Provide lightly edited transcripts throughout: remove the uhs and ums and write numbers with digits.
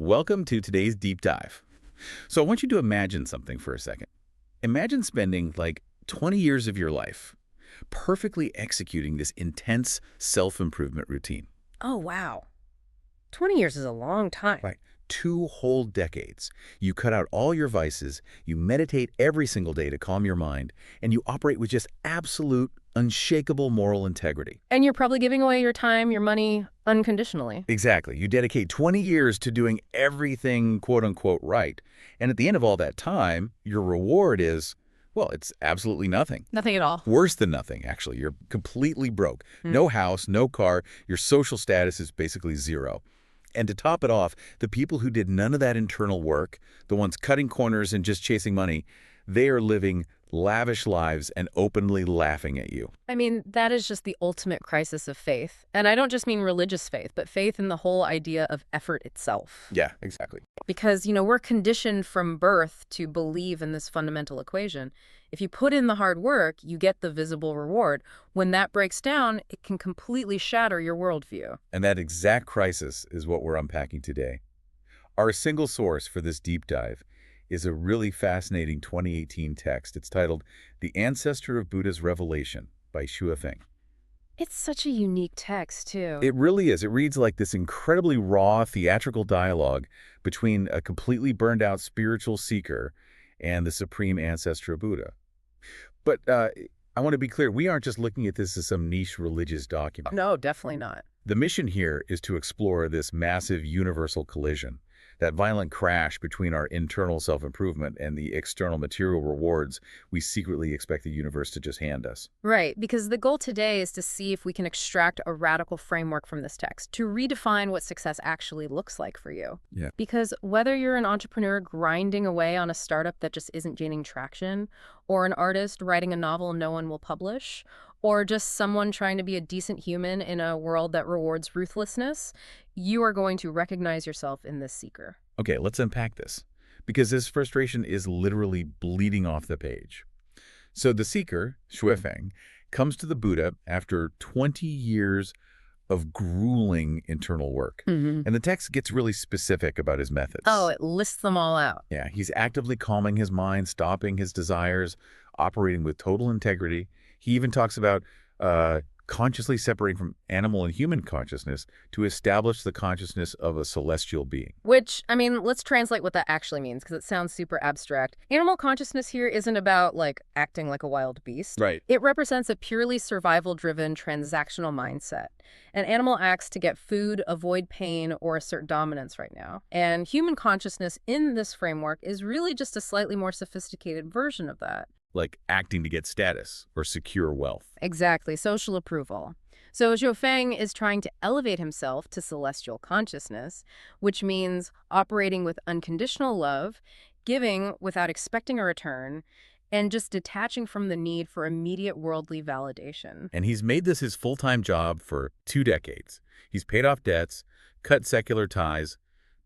Welcome to today's deep dive. So I want you to imagine something for a second. Imagine spending like 20 years of your life perfectly executing this intense self-improvement routine. Oh, wow. 20 years is a long time. Right. 2 whole decades. You cut out all your vices, you meditate every single day to calm your mind, and you operate with just absolute, unshakable moral integrity. And you're probably giving away your time, your money, unconditionally. Exactly. You dedicate 20 years to doing everything quote-unquote right. And at the end of all that time, your reward is, well, it's absolutely nothing. Nothing at all. Worse than nothing, actually. You're completely broke. Hmm. No house, no car. Your social status is basically zero. And to top it off, the people who did none of that internal work, the ones cutting corners and just chasing money, they are living lavish lives and openly laughing at you. I mean, that is just the ultimate crisis of faith. And I don't just mean religious faith, but faith in the whole idea of effort itself. Yeah, exactly. Because, we're conditioned from birth to believe in this fundamental equation. If you put in the hard work, you get the visible reward. When that breaks down, it can completely shatter your worldview. And that exact crisis is what we're unpacking today. Our single source for this deep dive is a really fascinating 2018 text. It's titled The Ancestor of Buddha's Revelation by Feng. It's such a unique text, too. It really is. It reads like this incredibly raw theatrical dialogue between a completely burned out spiritual seeker and the supreme ancestor of Buddha. But I want to be clear, we aren't just looking at this as some niche religious document. No, definitely not. The mission here is to explore this massive universal collision, that violent crash between our internal self-improvement and the external material rewards we secretly expect the universe to just hand us. Right, because the goal today is to see if we can extract a radical framework from this text to redefine what success actually looks like for you. Yeah. Because whether you're an entrepreneur grinding away on a startup that just isn't gaining traction, or an artist writing a novel no one will publish, or just someone trying to be a decent human in a world that rewards ruthlessness, you are going to recognize yourself in this seeker. Okay, let's unpack this, because this frustration is literally bleeding off the page. So the seeker, Feng, comes to the Buddha after 20 years of grueling internal work. Mm-hmm. And the text gets really specific about his methods. Oh, it lists them all out. Yeah, he's actively calming his mind, stopping his desires, operating with total integrity. He even talks about consciously separating from animal and human consciousness to establish the consciousness of a celestial being. Which, let's translate what that actually means, because it sounds super abstract. Animal consciousness here isn't about, acting like a wild beast. Right. It represents a purely survival-driven, transactional mindset. An animal acts to get food, avoid pain, or assert dominance right now. And human consciousness in this framework is really just a slightly more sophisticated version of that. Like acting to get status or secure wealth. Exactly, social approval. So Feng is trying to elevate himself to celestial consciousness, which means operating with unconditional love, giving without expecting a return, and just detaching from the need for immediate worldly validation. And he's made this his full-time job for 2 decades. He's paid off debts, cut secular ties,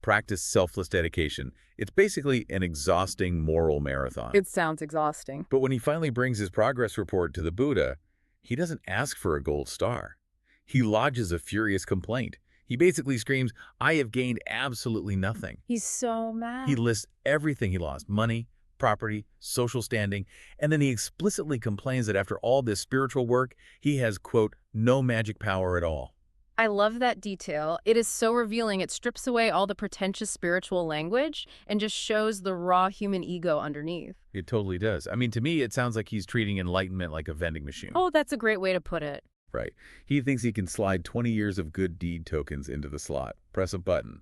practiced selfless dedication. It's basically an exhausting moral marathon. It sounds exhausting. But when he finally brings his progress report to the Buddha, he doesn't ask for a gold star. He lodges a furious complaint. He basically screams, "I have gained absolutely nothing." He's so mad. He lists everything he lost: money, property, social standing, and then he explicitly complains that after all this spiritual work, he has, quote, no magic power at all. I love that detail. It is so revealing. It strips away all the pretentious spiritual language and just shows the raw human ego underneath. It totally does. I mean, to me, it sounds like he's treating enlightenment like a vending machine. Oh, that's a great way to put it. Right. He thinks he can slide 20 years of good deed tokens into the slot, press a button,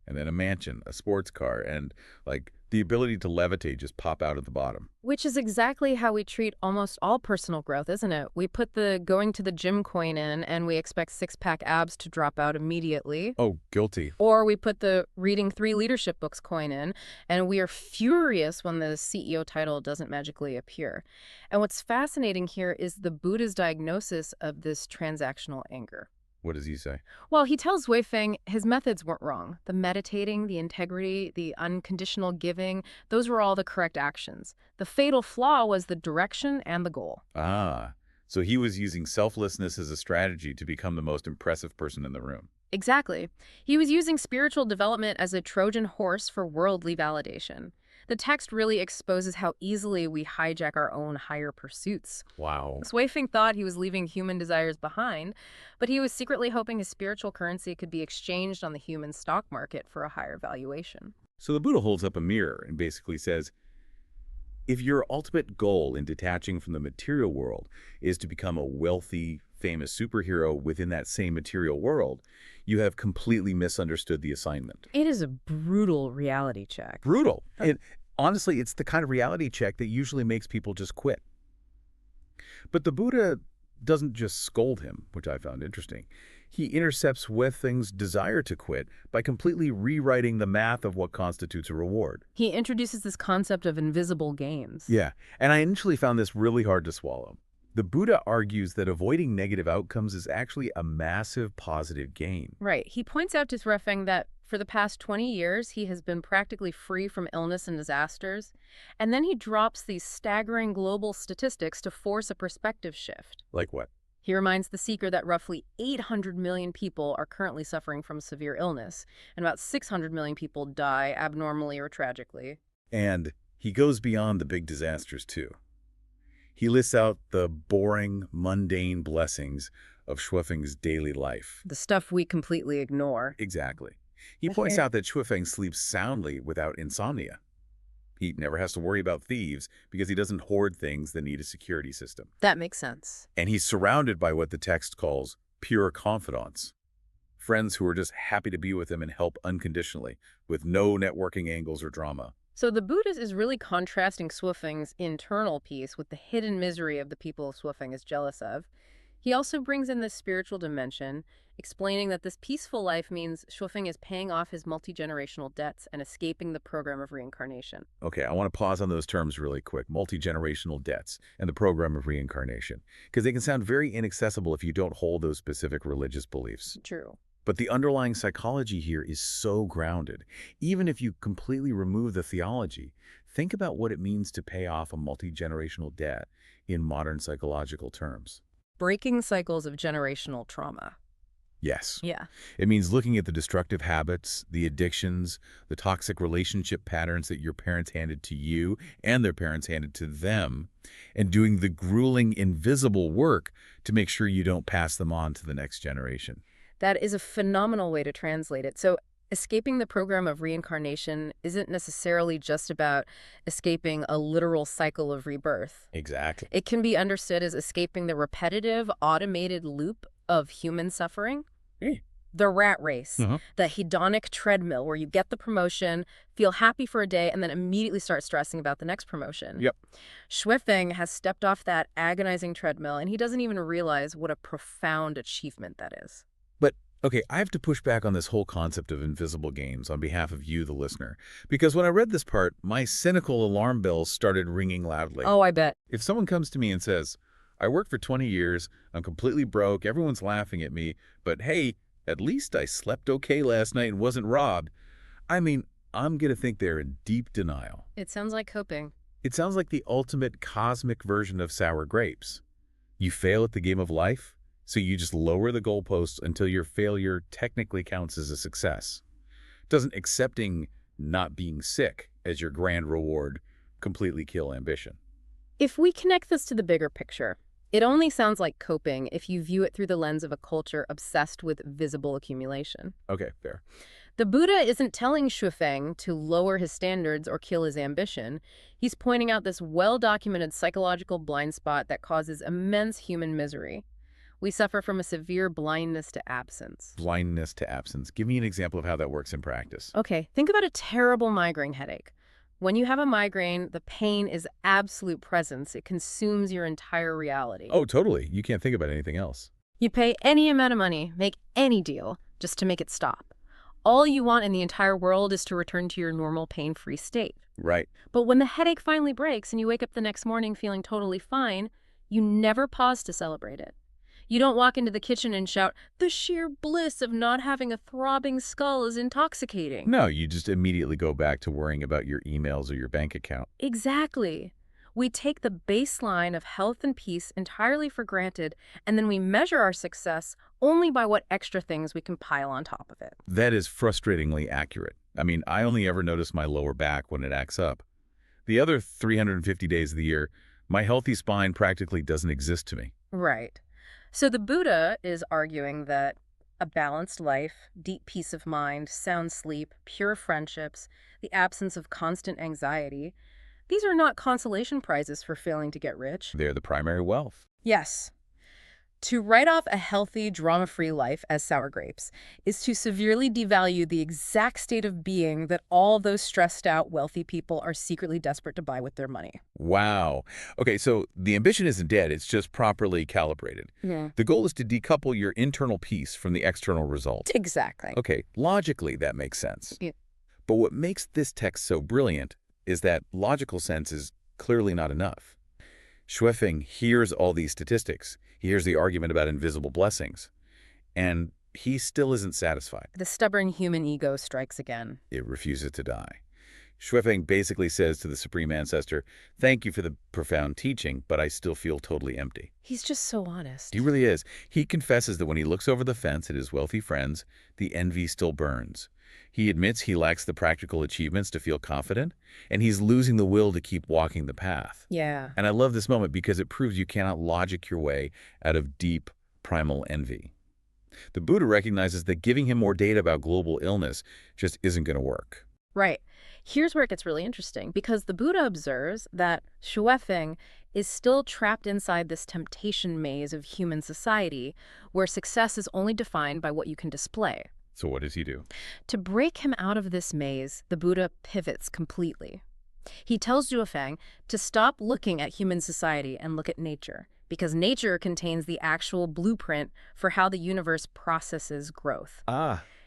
and then a mansion, a sports car, and, the ability to levitate just pop out at the bottom. Which is exactly how we treat almost all personal growth, isn't it? We put the going to the gym coin in and we expect six-pack abs to drop out immediately. Oh, guilty. Or we put the reading 3 leadership books coin in and we are furious when the CEO title doesn't magically appear. And what's fascinating here is the Buddha's diagnosis of this transactional anger. What does he say? Well, he tells Feng his methods weren't wrong. The meditating, the integrity, the unconditional giving, those were all the correct actions. The fatal flaw was the direction and the goal. Ah, so he was using selflessness as a strategy to become the most impressive person in the room. Exactly. He was using spiritual development as a Trojan horse for worldly validation. The text really exposes how easily we hijack our own higher pursuits. Wow. Sui Feng thought he was leaving human desires behind, but he was secretly hoping his spiritual currency could be exchanged on the human stock market for a higher valuation. So the Buddha holds up a mirror and basically says, if your ultimate goal in detaching from the material world is to become a wealthy, famous superhero within that same material world, you have completely misunderstood the assignment. It is a brutal reality check. Brutal. And honestly, it's the kind of reality check that usually makes people just quit. But the Buddha doesn't just scold him, which I found interesting. He intercepts Wething's desire to quit by completely rewriting the math of what constitutes a reward. He introduces this concept of invisible gains. Yeah, and I initially found this really hard to swallow. The Buddha argues that avoiding negative outcomes is actually a massive positive gain. Right. He points out to Sui Feng that for the past 20 years, he has been practically free from illness and disasters. And then he drops these staggering global statistics to force a perspective shift. Like what? He reminds the seeker that roughly 800 million people are currently suffering from severe illness, and about 600 million people die abnormally or tragically. And he goes beyond the big disasters, too. He lists out the boring, mundane blessings of Shuifeng's daily life. The stuff we completely ignore. Exactly. He points out that Shuifeng sleeps soundly without insomnia. He never has to worry about thieves because he doesn't hoard things that need a security system. That makes sense. And he's surrounded by what the text calls pure confidants. Friends who are just happy to be with him and help unconditionally, with no networking angles or drama. So the Buddhist is really contrasting Sui Feng's internal peace with the hidden misery of the people Sui Feng is jealous of. He also brings in this spiritual dimension, explaining that this peaceful life means Sui Feng is paying off his multi-generational debts and escaping the program of reincarnation. Okay, I want to pause on those terms really quick, multi-generational debts and the program of reincarnation, because they can sound very inaccessible if you don't hold those specific religious beliefs. True. But the underlying psychology here is so grounded. Even if you completely remove the theology, think about what it means to pay off a multi-generational debt in modern psychological terms. Breaking cycles of generational trauma. Yes. Yeah. It means looking at the destructive habits, the addictions, the toxic relationship patterns that your parents handed to you and their parents handed to them, and doing the grueling, invisible work to make sure you don't pass them on to the next generation. That is a phenomenal way to translate it. So escaping the program of reincarnation isn't necessarily just about escaping a literal cycle of rebirth. Exactly. It can be understood as escaping the repetitive, automated loop of human suffering. Hey. The rat race, the hedonic treadmill where you get the promotion, feel happy for a day, and then immediately start stressing about the next promotion. Yep. Sui Feng has stepped off that agonizing treadmill, and he doesn't even realize what a profound achievement that is. But, okay, I have to push back on this whole concept of invisible gains on behalf of you, the listener, because when I read this part, my cynical alarm bells started ringing loudly. Oh, I bet. If someone comes to me and says, I worked for 20 years, I'm completely broke, everyone's laughing at me, but hey, at least I slept okay last night and wasn't robbed, I mean, I'm going to think they're in deep denial. It sounds like coping. It sounds like the ultimate cosmic version of sour grapes. You fail at the game of life, so you just lower the goalposts until your failure technically counts as a success. Doesn't accepting not being sick as your grand reward completely kill ambition? If we connect this to the bigger picture, it only sounds like coping if you view it through the lens of a culture obsessed with visible accumulation. Okay, fair. The Buddha isn't telling Sui Feng to lower his standards or kill his ambition. He's pointing out this well-documented psychological blind spot that causes immense human misery. We suffer from a severe blindness to absence. Blindness to absence. Give me an example of how that works in practice. Okay, think about a terrible migraine headache. When you have a migraine, the pain is absolute presence. It consumes your entire reality. Oh, totally. You can't think about anything else. You pay any amount of money, make any deal, just to make it stop. All you want in the entire world is to return to your normal pain-free state. Right. But when the headache finally breaks and you wake up the next morning feeling totally fine, you never pause to celebrate it. You don't walk into the kitchen and shout, "The sheer bliss of not having a throbbing skull is intoxicating." No, you just immediately go back to worrying about your emails or your bank account. Exactly. We take the baseline of health and peace entirely for granted, and then we measure our success only by what extra things we can pile on top of it. That is frustratingly accurate. I mean, I only ever notice my lower back when it acts up. The other 350 days of the year, my healthy spine practically doesn't exist to me. Right. So the Buddha is arguing that a balanced life, deep peace of mind, sound sleep, pure friendships, the absence of constant anxiety, these are not consolation prizes for failing to get rich. They're the primary wealth. Yes. To write off a healthy, drama-free life as sour grapes is to severely devalue the exact state of being that all those stressed-out, wealthy people are secretly desperate to buy with their money. Wow. Okay, so the ambition isn't dead, it's just properly calibrated. Yeah. The goal is to decouple your internal peace from the external result. Exactly. Okay, logically that makes sense. Yeah. But what makes this text so brilliant is that logical sense is clearly not enough. Xuefeng hears all these statistics. He hears the argument about invisible blessings. And he still isn't satisfied. The stubborn human ego strikes again. It refuses to die. Xuefeng basically says to the Supreme Ancestor, "Thank you for the profound teaching, but I still feel totally empty." He's just so honest. He really is. He confesses that when he looks over the fence at his wealthy friends, the envy still burns. He admits he lacks the practical achievements to feel confident, and he's losing the will to keep walking the path. Yeah. And I love this moment because it proves you cannot logic your way out of deep, primal envy. The Buddha recognizes that giving him more data about global illness just isn't going to work. Right. Here's where it gets really interesting, because the Buddha observes that Xuefeng is still trapped inside this temptation maze of human society, where success is only defined by what you can display. So what does he do? To break him out of this maze, the Buddha pivots completely. He tells Xuefeng to stop looking at human society and look at nature, because nature contains the actual blueprint for how the universe processes growth.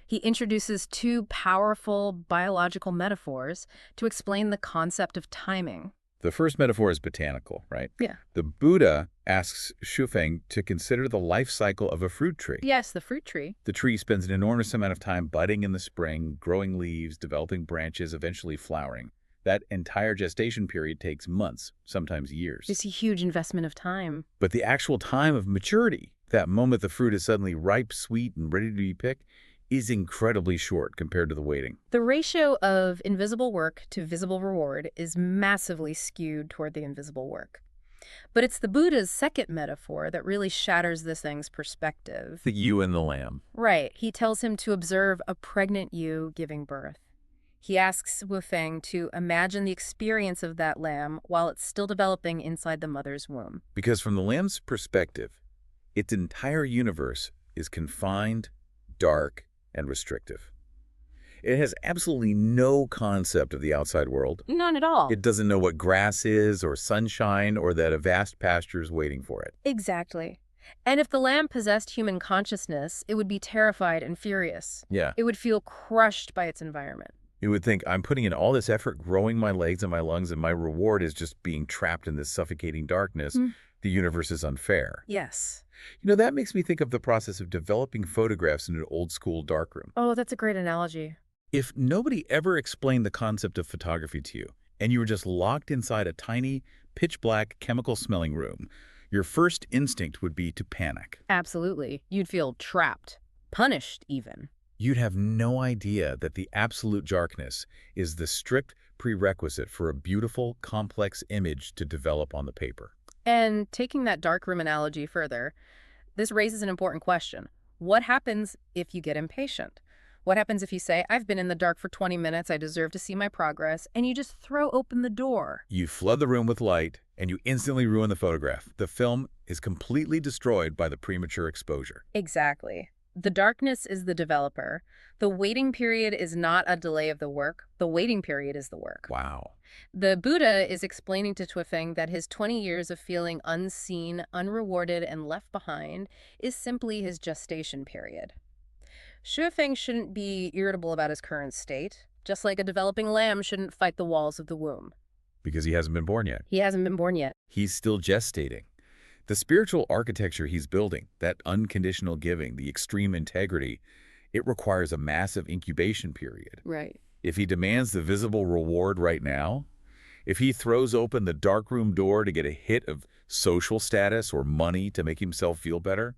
He introduces two powerful biological metaphors to explain the concept of timing. The first metaphor is botanical, right? Yeah. The Buddha asks Xuefeng to consider the life cycle of a fruit tree. Yes, the fruit tree. The tree spends an enormous amount of time budding in the spring, growing leaves, developing branches, eventually flowering. That entire gestation period takes months, sometimes years. It's a huge investment of time. But the actual time of maturity, that moment the fruit is suddenly ripe, sweet, and ready to be picked, is incredibly short compared to the waiting. The ratio of invisible work to visible reward is massively skewed toward the invisible work. But it's the Buddha's second metaphor that really shatters this thing's perspective. The ewe and the lamb. Right. He tells him to observe a pregnant ewe giving birth. He asks Xuefeng to imagine the experience of that lamb while it's still developing inside the mother's womb. Because from the lamb's perspective, its entire universe is confined, dark, and restrictive. It has absolutely no concept of the outside world. None at all. It doesn't know what grass is, or sunshine, or that a vast pasture is waiting for it. Exactly. And if the lamb possessed human consciousness, it would be terrified and furious. Yeah. It would feel crushed by its environment. You would think, I'm putting in all this effort growing my legs and my lungs, and my reward is just being trapped in this suffocating darkness. The universe is unfair. Yes. You know, that makes me think of the process of developing photographs in an old-school darkroom. Oh, that's a great analogy. If nobody ever explained the concept of photography to you, and you were just locked inside a tiny, pitch-black, chemical-smelling room, your first instinct would be to panic. Absolutely. You'd feel trapped, punished even. You'd have no idea that the absolute darkness is the strict prerequisite for a beautiful, complex image to develop on the paper. And taking that darkroom analogy further, this raises an important question. What happens if you get impatient? What happens if you say, I've been in the dark for 20 minutes, I deserve to see my progress, and you just throw open the door? You flood the room with light, and you instantly ruin the photograph. The film is completely destroyed by the premature exposure. Exactly. The darkness is the developer. The waiting period is not a delay of the work. The waiting period is the work. Wow. The Buddha is explaining to Xuefeng that his 20 years of feeling unseen, unrewarded, and left behind is simply his gestation period. Xuefeng shouldn't be irritable about his current state, just like a developing lamb shouldn't fight the walls of the womb. Because he hasn't been born yet. He hasn't been born yet. He's still gestating. The spiritual architecture he's building, that unconditional giving, the extreme integrity, it requires a massive incubation period. Right. If he demands the visible reward right now, If he throws open the darkroom door to get a hit of social status or money to make himself feel better,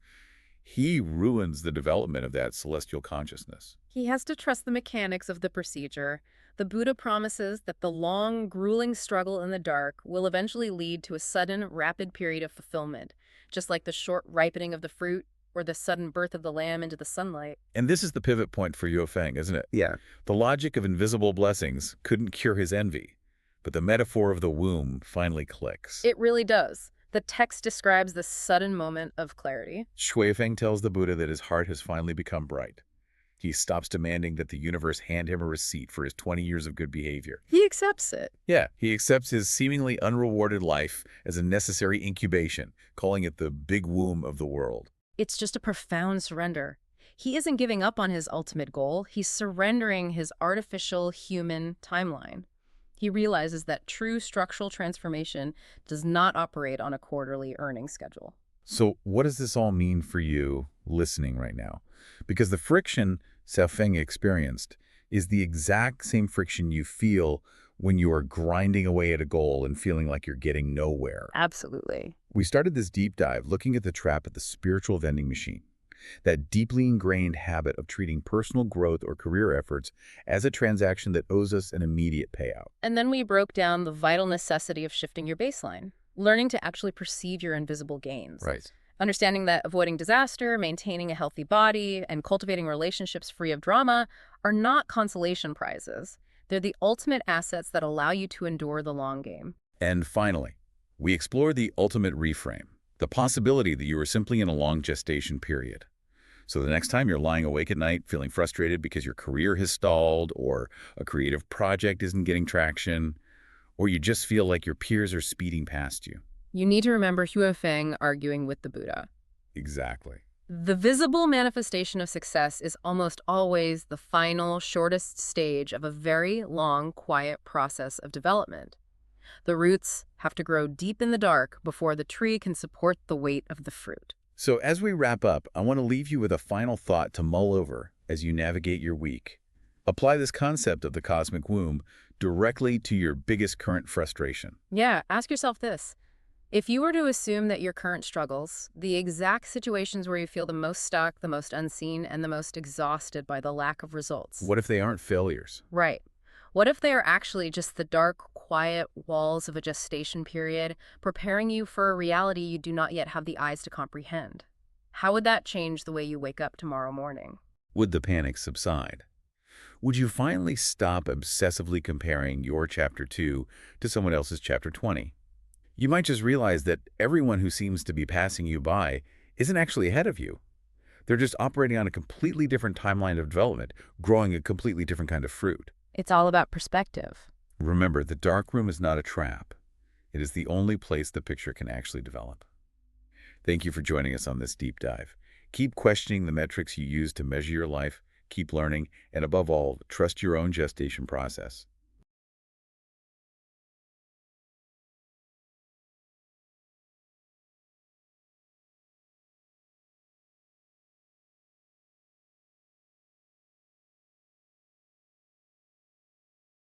he ruins the development of that celestial consciousness. He has to trust the mechanics of the procedure. The Buddha promises that the long, grueling struggle in the dark will eventually lead to a sudden, rapid period of fulfillment, just like the short ripening of the fruit or the sudden birth of the lamb into the sunlight. And this is the pivot point for Yue Feng, isn't it? Yeah. The logic of invisible blessings couldn't cure his envy, but the metaphor of the womb finally clicks. It really does. The text describes this sudden moment of clarity. Shui Feng tells the Buddha that his heart has finally become bright. He stops demanding that the universe hand him a receipt for his 20 years of good behavior. He accepts it. Yeah, he accepts his seemingly unrewarded life as a necessary incubation, calling it the big womb of the world. It's just a profound surrender. He isn't giving up on his ultimate goal. He's surrendering his artificial human timeline. He realizes that true structural transformation does not operate on a quarterly earnings schedule. So what does this all mean for you listening right now? Because the friction Xiao Feng experienced is the exact same friction you feel when you are grinding away at a goal and feeling like you're getting nowhere. Absolutely. We started this deep dive looking at the trap at the spiritual vending machine, that deeply ingrained habit of treating personal growth or career efforts as a transaction that owes us an immediate payout. And then we broke down the vital necessity of shifting your baseline, learning to actually perceive your invisible gains. Right. Understanding that avoiding disaster, maintaining a healthy body, and cultivating relationships free of drama are not consolation prizes. They're the ultimate assets that allow you to endure the long game. And finally, we explore the ultimate reframe, the possibility that you are simply in a long gestation period. So the next time you're lying awake at night feeling frustrated because your career has stalled, or a creative project isn't getting traction, or you just feel like your peers are speeding past you. You need to remember Hua Feng arguing with the Buddha. Exactly. The visible manifestation of success is almost always the final, shortest stage of a very long, quiet process of development. The roots have to grow deep in the dark before the tree can support the weight of the fruit. So as we wrap up, I want to leave you with a final thought to mull over as you navigate your week. Apply this concept of the cosmic womb directly to your biggest current frustration. Yeah, ask yourself this. If you were to assume that your current struggles, the exact situations where you feel the most stuck, the most unseen, and the most exhausted by the lack of results. What if they aren't failures? Right. What if they are actually just the dark, quiet walls of a gestation period, preparing you for a reality you do not yet have the eyes to comprehend? How would that change the way you wake up tomorrow morning? Would the panic subside? Would you finally stop obsessively comparing your Chapter 2 to someone else's Chapter 20? You might just realize that everyone who seems to be passing you by isn't actually ahead of you. They're just operating on a completely different timeline of development, growing a completely different kind of fruit. It's all about perspective. Remember, the darkroom is not a trap. It is the only place the picture can actually develop. Thank you for joining us on this deep dive. Keep questioning the metrics you use to measure your life, keep learning, and above all, trust your own gestation process.